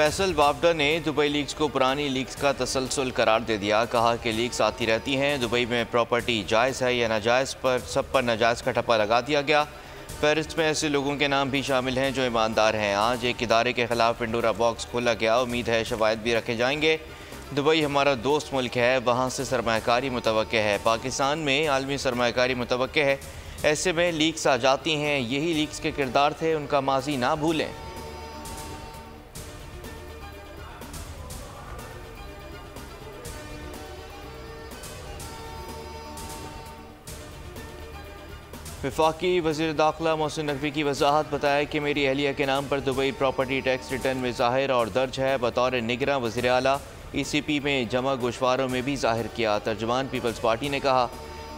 फैसल बावडा ने Dubai leagues को पुरानी लीग्स का तसलसल करार दे दिया। कहा कि लीग्स आती रहती हैं, दुबई में प्रॉपर्टी जायज़ है या नाजायज़ पर सब पर नाजायज़ का ठप्पा लगा दिया गया। फहरिस्त में ऐसे लोगों के नाम भी शामिल हैं जो ईमानदार हैं। आज एक इदारे के खिलाफ पिंडोरा बॉक्स खोला गया, उम्मीद है शवाहिद भी रखे जाएंगे। दुबई हमारा दोस्त मुल्क है, वहाँ से सरमायाकारी मुतवक्के है। पाकिस्तान में आलमी सरमायाकारी मुतवक्के है, ऐसे में लीग्स आ जाती हैं। यही लीग्स के किरदार थे, उनका माजी ना भूलें। वफाकी वज़ीर दाखिला मोहसिन नकवी की वजाहत, बताया कि मेरी अहलिया के नाम पर दुबई प्रॉपर्टी टैक्स रिटर्न में ज़ाहिर और दर्ज है। बतौर निगरां वज़ीर आला ECP में जमा गोशवारों में भी ज़ाहिर किया। तर्जुमान पीपल्स पार्टी ने कहा,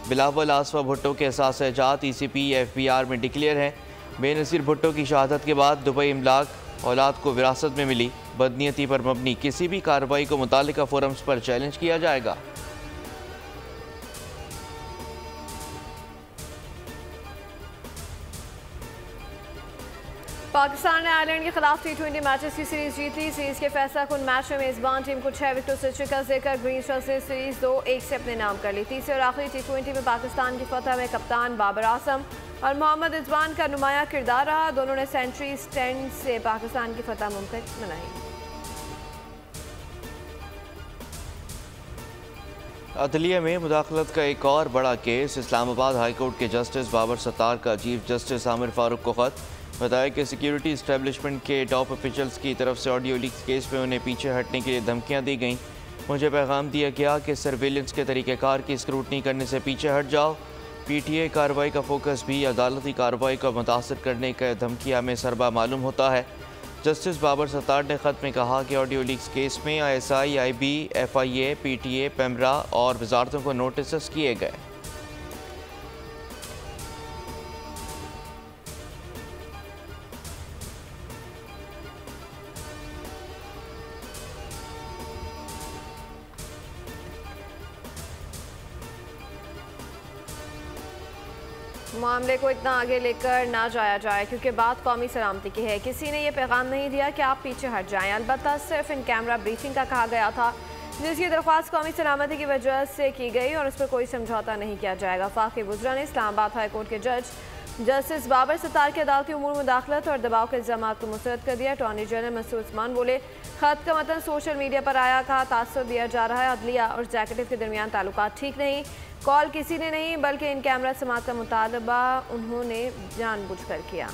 बिलावल आसफा भुट्टो के असास-ए-जात ECP FBR में डिक्लेयर हैं। बेनज़ीर भुट्टो की शहादत के बाद दुबई इमलाक औलाद को विरासत में मिली। बदनीयती पर मबनी किसी भी कार्रवाई को मुतालिका फोरम्स पर चैलेंज किया जाएगा। पाकिस्तान ने आयरलैंड के खिलाफ T20 मैचेस की सीरीज जीत ली। सीरीज के फैसला कुन मैच में मेजबान टीम को 6 विकेटों से शिकस्त देकर ग्रीन स्टार्स ने सीरीज 2-1 से अपने नाम कर ली। तीसरे और आखिरी T20 में पाकिस्तान की फतह में कप्तान बाबर आजम और मोहम्मद रिजवान का नुमाया किरदार रहा। दोनों ने सेंचुरी स्टैंड से पाकिस्तान की फतह मुमकिन बनाई। अदलिया में मुदाखलत का एक और बड़ा केस। इस्लामाबाद हाई कोर्ट के जस्टिस बाबर सत्तार का चीफ जस्टिस आमिर फारूक को खत। बताया कि सिक्योरिटी इस्टेब्लिशमेंट के टॉप ऑफिशियल्स की तरफ से ऑडियो लीक्स केस में उन्हें पीछे हटने के लिए धमकियां दी गईं। मुझे पैगाम दिया गया कि सर्विलेंस के तरीक़ेकार की स्क्रूटनी करने से पीछे हट जाओ। PTA कार्रवाई का फोकस भी अदालती कार्रवाई को मुतासर करने का धमकिया में सरबा मालूम होता है। जस्टिस बाबर सत्तार ने ख़त में कहा कि ऑडियो लीक्स केस में ISI, IB, FIA, PTA, PEMRA और वजारतों को नोटिस किए गए। मामले को इतना आगे लेकर ना जाया जाए क्योंकि बात कौमी सलामती की है। किसी ने यह पैगाम नहीं दिया कि आप पीछे हट जाएं। अलबत्ता सिर्फ इन कैमरा ब्रीफिंग का कहा गया था, जिसकी दरख्वास्त कौमी सलामती की वजह से की गई और उस पर कोई समझौता नहीं किया जाएगा। वफाकी वज़रा ने इस्लामाबाद हाई कोर्ट के जज जस्टिस बाबर सत्तार के अदालती उमूर मुदाखलत और दबाव के इल्ज़ाम को मुस्तरद कर दिया। अटॉर्नी जनरल मसूद उस्मान बोले, खत का मतन सोशल मीडिया पर आया, कहा तासुर दिया जा रहा है। अदलिया और एग्जीक्यूटिव के दरमियान ताल्लुकात ठीक नहीं। कॉल किसी ने नहीं बल्कि इन कैमरा समात का मुतालबा उन्होंने जानबूझकर किया।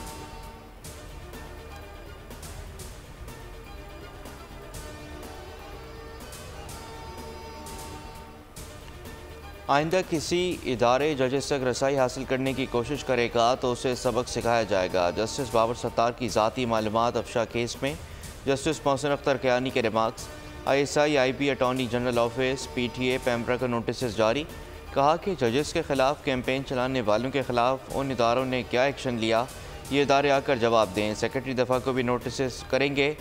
आइंदा किसी इदारे जजेस तक रसाई हासिल करने की कोशिश करेगा तो उसे सबक सिखाया जाएगा। जस्टिस बाबर सत्तार की ज़ाती मालूमात अफशा केस में जस्टिस मोहसिन अख्तर कियानी के remarks. ISI, IB, attorney general office, PTA, PEMRA का नोटिस जारी। कहा कि जजेस के खिलाफ कैंपेन चलाने वालों के खिलाफ उन इदारों ने क्या एक्शन लिया, ये इदारे आकर जवाब दें। सेक्रेटरी दफ़ा को भी नोटिस करेंगे।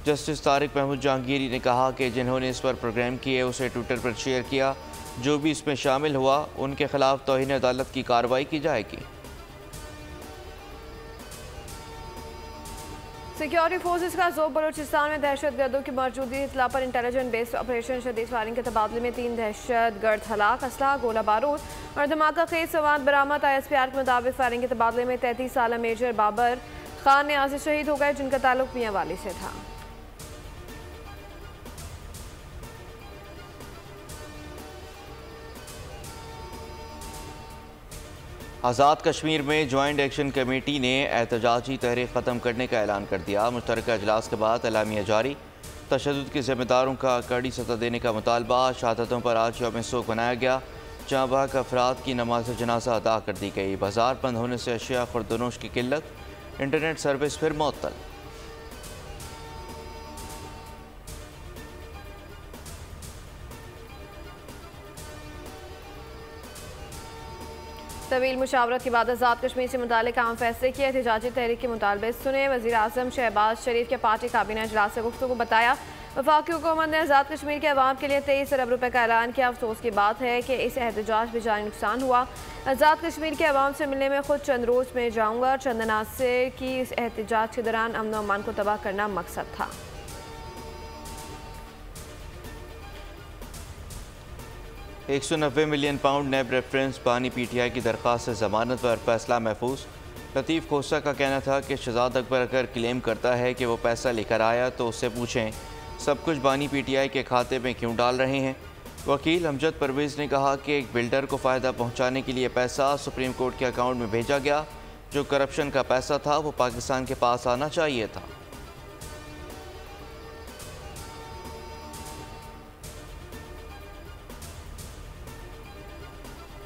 जस्टिस तारिक महमूद जहांगीरी ने कहा कि जिन्होंने इस पर प्रोग्राम किए उसे ट्विटर पर शेयर किया, जो भी इसमें शामिल हुआ उनके खिलाफ तौहीन अदालत की कार्रवाई की जाएगी। सिक्योरिटी फोर्सेस का जोर बलूचिस्तान में दहशतगर्दों की मौजूदगी इतला पर इंटेलिजेंस बेस्ड ऑपरेशन शदीद फायरिंग के तबादले में 3 दहशतगर्द हलाक, असलहा, गोला बारूद और धमाका खेज सवाद बरामद। ISPR के मुताबिक फायरिंग के तबादले में 33 साला मेजर बाबर खान ने आज शहीद हो गए, जिनका ताल्लुक मियां वाली से था। आज़ाद कश्मीर में जॉइंट एक्शन कमेटी ने एहतजाजी तहरीक ख़त्म करने का ऐलान कर दिया। मुश्तरका इजलास के बाद एलामिया जारी। तशद्दुद के ज़िम्मेदारों का कड़ी सज़ा देने का मुतालबा। शहादतों पर आज यौम शोक मनाया गया। जहाँ बाग अफराद की नमाज जनाजा अदा कर दी गई। बाजार बंद होने से अशिया खुर्दनोश की किल्लत। इंटरनेट सर्विस फिर मुअत्तल। तवील मुशावरत के बाद आज़ाद कश्मीर से मुतालिक अहम फैसले किए। एहतजाजी तहरीक के मुतालबे सुने। वज़ीर आज़म शहबाज शरीफ के पार्टी काबीना इजलास से गुफ्तगू बताया। वफाकी हुकूमत ने आज़ाद कश्मीर के अवाम के लिए 23 अरब रुपए का ऐलान किया। अफसोस की बात है कि इस एहतजाज में जानी नुकसान हुआ। आज़ाद कश्मीर के अवाम से मिलने में खुद चंद रोज़ में जाऊँगा। चंद नासिर की इस एहतजाज के दौरान अमन व अमान को तबाह करना मकसद था। 190 मिलियन पाउंड नेब रेफरेंस बानी PTI की दरख्वास्त से ज़मानत पर फैसला महफूज। लतीफ़ खोसा का कहना था कि शहजाद अकबर अगर क्लेम करता है कि वो पैसा लेकर आया तो उससे पूछें सब कुछ बानी PTI के खाते में क्यों डाल रहे हैं। वकील अमजद परवेज़ ने कहा कि एक बिल्डर को फ़ायदा पहुँचाने के लिए पैसा सुप्रीम कोर्ट के अकाउंट में भेजा गया। जो करप्शन का पैसा था वो पाकिस्तान के पास आना चाहिए था।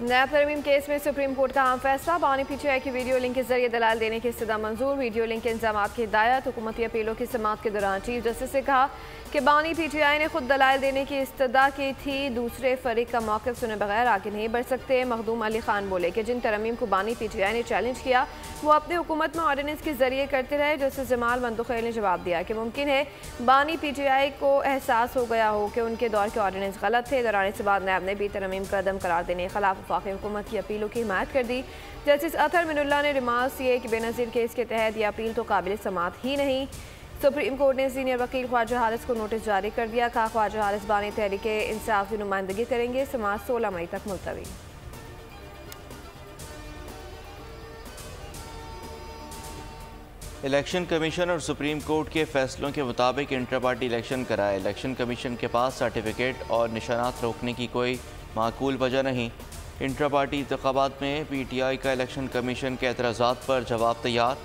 नैब तरमीम केस में सुप्रीम कोर्ट का अहम फैसला। बानी PTI की वीडियो लिंक के जरिए दलाल देने की इस्तदा मंजूर। वीडियो लिंक के इंतजाम की हिदायत। हुकूमती अपीलों की समाअत के दौरान चीफ जस्टिस ने कहा कि बानी PTI ने खुद दलाल देने की इस्तदा की थी। दूसरे फरीक का मौक़िफ़ सुने बगैर आगे नहीं बढ़ सकते। मखदूम अली खान बोले कि जिन तरमीम को बानी PTI ने चैलेंज किया वो अपनी हुकूमत में ऑर्डिनेंस के जरिए करते रहे। जस्टिस जमाल मंदुखेल ने जवाब दिया कि मुमकिन है बानी PTI को एहसास हो गया हो कि उनके दौर के ऑर्डिनेंस गलत थे। दौरान इसके बाद नैब ने भी तरमीम का कदम करार देने के खिलाफ वफाकी हुकूमत की अपीलों की हिमायत कर दी। जस्टिस अतहर मिनुल्लाह ने रिमार्क्स किए कि बेनज़ीर केस के तहत यह अपील तो काबिल समाअत ही नहीं। सुप्रीम कोर्ट ने सीनियर वकील ख्वाजा हारिस को नोटिस जारी कर दिया। कहा ख्वाजा हारिस बानी तहरीक इंसाफ की नुमाइंदगी करेंगे। समाअत 16 मई तक मुलतवी। इलेक्शन कमीशन और सुप्रीम कोर्ट के फैसलों के मुताबिक इंटर पार्टी इलेक्शन कराए। इलेक्शन कमीशन के पास सर्टिफिकेट और निशानात रोकने की कोई माकूल वजह नहीं। इंटर पार्टी इंतखाबात में PTI का इलेक्शन कमीशन के एतराज़ात पर जवाब तैयार।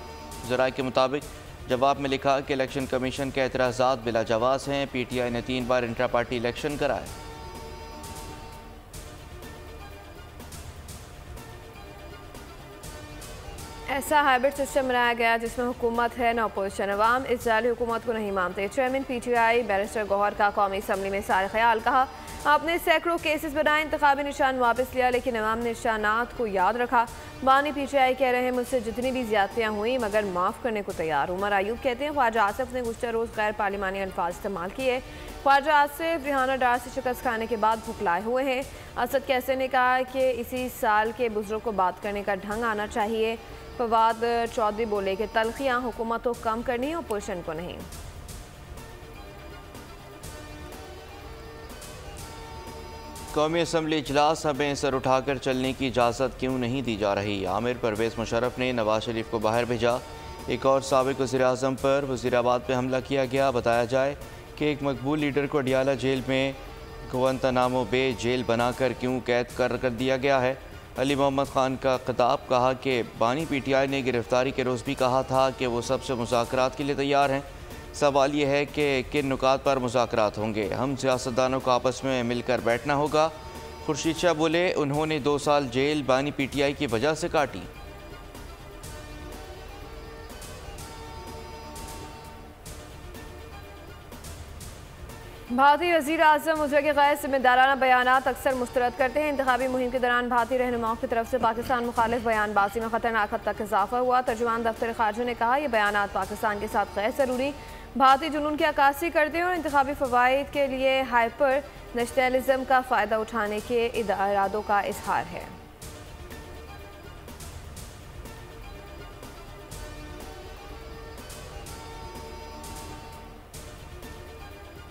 ज़राए के मुताबिक जवाब में लिखा कि इलेक्शन कमीशन के एतराज़ात बिला जवाज़ हैं। PTI ने 3 बार इंटर पार्टी इलेक्शन कराए। ऐसा हाइब्रिड सिस्टम बनाया गया जिसमें हुकूमत है न अपोजिशन। अवाम इस जाली हुकूमत को नहीं मानते। चेयरमैन PTI बैरिस्टर गौहर का कौमी असम्बली में सारे ख्याल। कहा आपने सैकड़ों केसेस बनाए, इंतखाबी निशान वापस लिया, लेकिन अवाम ने निशानात को याद रखा। बानी PTI कह रहे हैं मुझसे जितनी भी ज्यादतियाँ हुई मगर माफ़ करने को तैयार। उमर अयूब कहते हैं ख्वाजा आसिफ ने गुज़श्ता रोज़ गैर पार्लिमानी अल्फाज इस्तेमाल किए। ख्वाजा आसिफ रिहाना डार से शिकस्त खाने के बाद भुखलाए हुए हैं। असद कैसे ने कहा कि इसी साल के बुजुर्ग को बात करने का ढंग आना चाहिए। फवाद चौधरी बोले कि तलखियाँ हुकूमत को कम करनी है, अपोजिशन को नहीं। कौमी असम्बली इजलास हमें सर उठाकर चलने की इजाज़त क्यों नहीं दी जा रही। आमिर परवेज़ मुशर्रफ ने नवाज शरीफ को बाहर भेजा। एक और साबिक़ वज़ीर-ए-आज़म पर वज़ीराबाद में हमला किया गया। बताया जाए कि एक मकबूल लीडर को अडियाला जेल में गुआंतानामो बे जेल बनाकर क्यों कैद कर दिया गया है। अली मोहम्मद खान का खिताब। कहा कि बानी PTI ने गिरफ्तारी के रोज़ भी कहा था कि वो सबसे मुज़ाकरात के लिए तैयार हैं। सवाल यह है कि किन नुकात पर मुज़ाकरात होंगे। हम सियासतदानों को आपस में मिलकर बैठना होगा। खुर्शीद शाह बोले उन्होंने 2 साल जेल बानी PTI की वजह से काटी। भारतीय वज़ीर-ए-आज़म मुझे के गैर जिम्मेदाराना बयानात अक्सर मुस्तरद करते हैं। इंतखाबी मुहिम के दौरान भारतीय रहनुमाओं की तरफ से पाकिस्तान मुखालिफ बयानबाजी में खतरनाक हद तक इजाफा हुआ। तर्जुमान दफ्तर खारजा ने कहा यह बयानात पाकिस्तान के साथ गैर ज़रूरी भारतीय जुनून की अक्कासी करते हैं और इंतखाबी फ़वाइद के लिए हाइपर नेशनलिज्म का फ़ायदा उठाने के इरादों का इजहार है।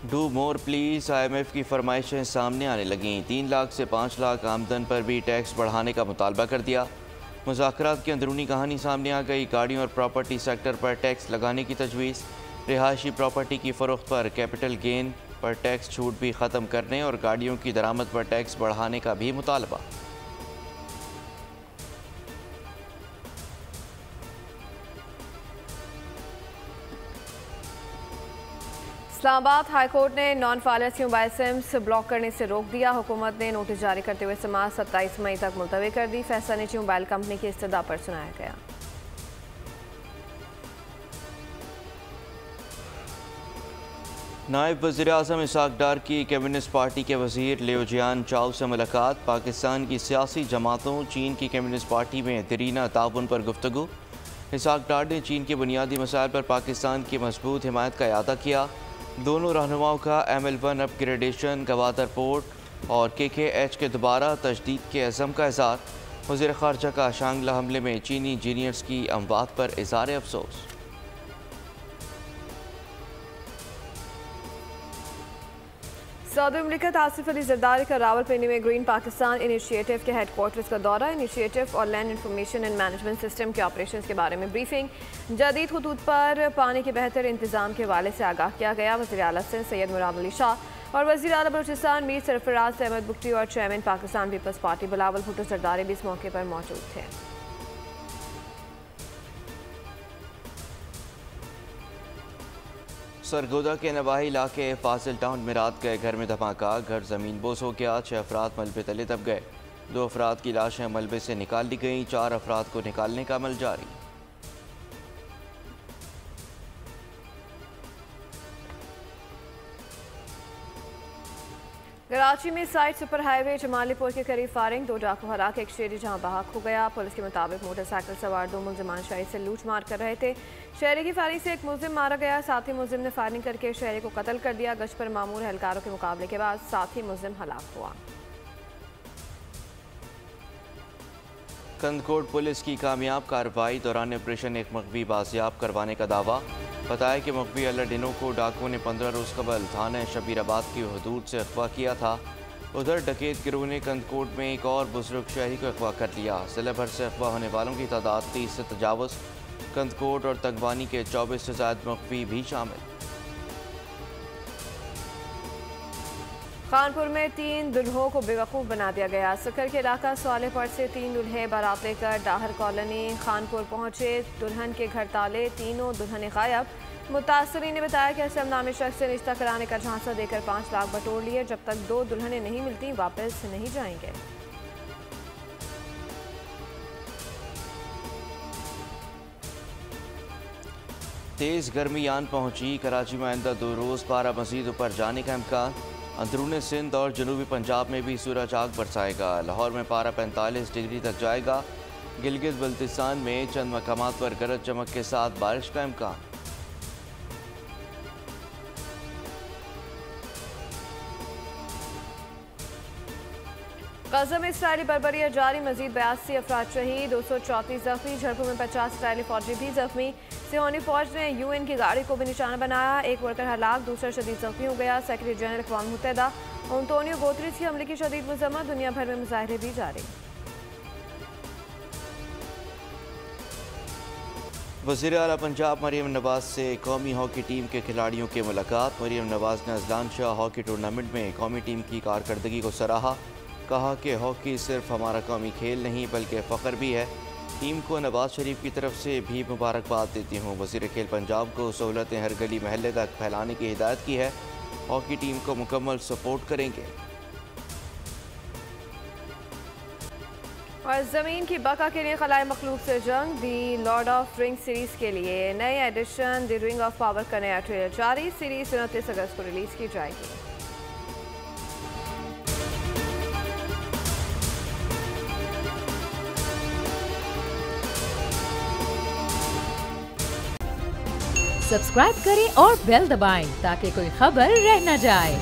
Do more please. IMF की फरमाइशें सामने आने लगीं। 3 लाख से 5 लाख आमदन पर भी टैक्स बढ़ाने का मुतालबा कर दिया। मुज़ाकरात की अंदरूनी कहानी सामने आ गई। गाड़ियों और प्रॉपर्टी सेक्टर पर टैक्स लगाने की तजवीज़। रिहायशी प्रॉपर्टी की फ़रोख्त पर कैपिटल गेन पर टैक्स छूट भी ख़त्म करने और गाड़ियों की दरामद पर टैक्स बढ़ाने का भी मुतालबा। इस्लामाबाद हाई कोर्ट ने नॉन फायलर्स की मोबाइल सिम्स ब्लॉक करने से रोक दिया। हुकूमत ने नोटिस जारी करते हुए समाअत 27 मई तक मुलतवी कर दी। फैसला निजी मोबाइल कंपनी की इस्तदा पर सुनाया गया। नायब वज़ीर-ए-आज़म इसाक डार की कम्युनिस्ट पार्टी के वज़ीर लियो जियान चाओ से मुलाकात। पाकिस्तान की सियासी जमातों चीन की कम्युनिस्ट पार्टी में दरीना ताउन पर गुफ्तगू। इसाक डार ने चीन के बुनियादी मसाइल पर पाकिस्तान की मजबूत हिमायत का इआदा किया। दोनों रहनुमाओं का ML1 अपग्रेडेशन, गवादर पोर्ट और KKH के दोबारा तजदीद के अज़म का इज़हार। वज़ीर ख़ारजा का शांगला हमले में चीनी इंजीनियर्स की अमवात पर इज़हार अफसोस। सऊदी मुमलिकत आसिफ अली जरदारी का रावलपिंडी में ग्रीन पाकिस्तान इनिशिएटिव के हेडक्वार्टर्स का दौरा। इनिशिएटिव और land information and management system के ऑपरेशंस के बारे में ब्रीफिंग। जदीद खतूत पर पानी के बेहतर इंतजाम के हवाले से आगाह किया गया। वज़ीर आला सिंध सैयद मुराद अली शाह और वज़ीर आला बलूचिस्तान मीर सरफराज अहमद बुगटी और चेयरमैन पाकिस्तान पीपल्स पार्टी बिलावल भुट्टो जरदारी भी इस मौके पर मौजूद थे। सरगोदा के नवाही इलाके फाजिल टाउन में रात गए घर में धमाका। घर जमीन बोस हो गया। 6 अफराद मलबे तले दब गए। 2 अफराद की लाशें मलबे से निकाल ली गईं। 4 अफराद को निकालने का अमल जारी। कराची में साइड सुपर हाईवे जमालीपुर के करीब फायरिंग। 2 डाकू हरा के एक शहरी जहां बहाक हो गया। पुलिस के मुताबिक मोटरसाइकिल सवार 2 मुलजिमान शहरी से लूट मार कर रहे थे। शहरी की फायरिंग से एक मुलजिम मारा गया। साथ ही मुलजिम ने फायरिंग करके शहरी को कत्ल कर दिया। गश्त पर मामूर एहलकारों के मुकाबले के बाद साथी मुलजिम हलाक हुआ। कंदकोट पुलिस की कामयाब कार्रवाई। दौरान ऑपरेशन एक मकबी बाजियाब करवाने का दावा। बताया कि मकबी अल्लाडिनो को डाकुओं ने 15 रोज़ कबल थाना शबीराबाद की हदूद से अगवा किया था। उधर डकैत गिरोह ने कंदकोट में एक और बुजुर्ग शहरी को अगवा कर लिया। जिले भर से अगवा होने वालों की तादाद 30 से तजावुज़। कंदकोट और तगवानी के 24 से ज़्यादा मकबी भी शामिल। खानपुर में 3 दुल्हों को बेवकूफ़ बना दिया गया। सकर के इलाका स्वालेपड़ से 3 दुल्हे बारात लेकर डाहर कॉलोनी खानपुर पहुंचे। दुल्हन के घर ताले, तीनों दुल्हने गायब। मुतासरीन ने बताया कि असलम नामी शख्स से रिश्ता कराने का झांसा देकर 5 लाख बटोर लिए। जब तक 2 दुल्हने नहीं मिलती वापस नहीं जाएंगे। तेज़ गर्मियान पहुंची। कराची में आइंदा 2 रोज़ पारा मज़ीद ऊपर जाने का इम्कान। अंदरूनी सिंध और जनूबी पंजाब में भी सूरज आग बरसाएगा। लाहौर में पारा 45 डिग्री तक जाएगा। गिलगित बल्तिस्तान में चंद मकामात पर गरज चमक के साथ बारिश का इम्कान। गज़ा में इसराइली बर्बरिया जारी। मजीद 82 अफराद शहीद, 234 जख्मी। झड़पों में 50 इसराइली फौजी भी जख्मी। सिहोनी फौज ने UN की गाड़ी को भी निशाना बनाया। एक वर्कर हलाक, दूसरा शदीद जख्मी हो गया। सेक्रेटरी जनरल अक़वाम मुत्तहिदा अंतोनियो गुतेरेस की हमले की शदीद मज़म्मत। दुनिया भर में मुजाहरे भी जारी। वज़ीर आला पंजाब मरियम नवाज से कौमी हॉकी टीम के खिलाड़ियों की मुलाकात। मरियम नवाज ने अजलान शाह हॉकी टूर्नामेंट में कौमी टीम की कारकर्दगी को सराहा। कहा कि हॉकी सिर्फ हमारा कौमी खेल नहीं बल्कि फ़ख्र भी है। टीम को नवाज शरीफ की तरफ से भी मुबारकबाद देती हूँ। वज़ीर खेल पंजाब को सहूलतें हर गली महल्ले तक फैलाने की हिदायत की है। हॉकी टीम को मुकम्मल सपोर्ट करेंगे। और ज़मीन की बका के लिए खलाए मखलूक से जंग। The Lord of Rings series के लिए नए edition the Ring of Power का नया ट्रेलर जारी। सीरीज़ 29 अगस्त को रिलीज़ की जाएगी। सब्सक्राइब करें और बेल दबाएं ताकि कोई खबर रह न जाए।